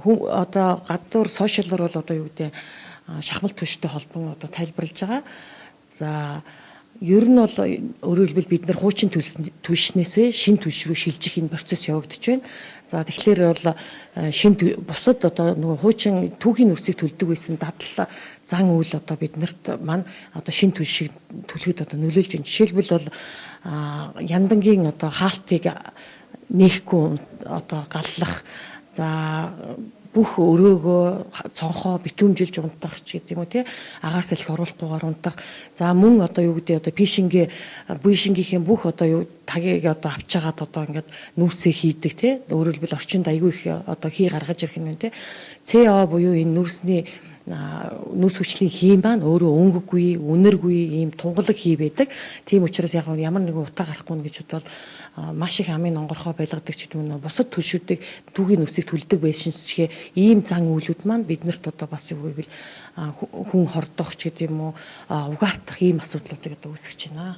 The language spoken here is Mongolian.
одоо гадуур сошиалор бол одоо юу гэдэг шахмал түвштэй холбон одоо тайлбарлаж байгаа. За ер нь бол өөрөөр хэлбэл бид нар хуучин түвшнээсээ шин түвш рүү шилжих энэ процесс явагдаж байна. За тэгэхээр бол бусад одоо нөгөө хуучин түүхийн нүрсийг төлдөг байсан дадал зан үйл одоо биднэрт маань одоо шин түвшийг төлөхөд одоо нөлөөлж байна. Жишээлбэл бол яндангийн одоо хаалтыг нээхгүй одоо галлах, за бүх өрөөгөө цонхоо битүүмжилж унтах ч гэдэг юм уу тий, агаар салхи оруулахгүйгээр унтах. За мөн одоо юу гэдэг одоо буйшингийнхээ бүх одоо тагийг одоо авч чагаад одоо ингээд нүрсээ хийдэг тий. Өөрөөр хэлбэл орчинд аягүй их одоо хий гаргаж ирэх юм тий. ЦО буюу энэ нүрсний нүрс хүчлийн хий маань өөрөө өнгөгүй, үнэргүй ийм тунгалаг хий байдаг. Тийм учраас яг ямар нэгэн утаа гарахгүй гэж бодвол маш их амын онгорхоо байлгадаг ч гэдэг нь бусад төлшүүдийг түүхийн нүрсийг төлдөг байсан шиг ийм зан үйлүүд маань биднэрт одоо бас юу гэвэл хүн хордох ч гэдэг юм уу угаартах ийм асуудлуудыг одоо үүсгэж байна.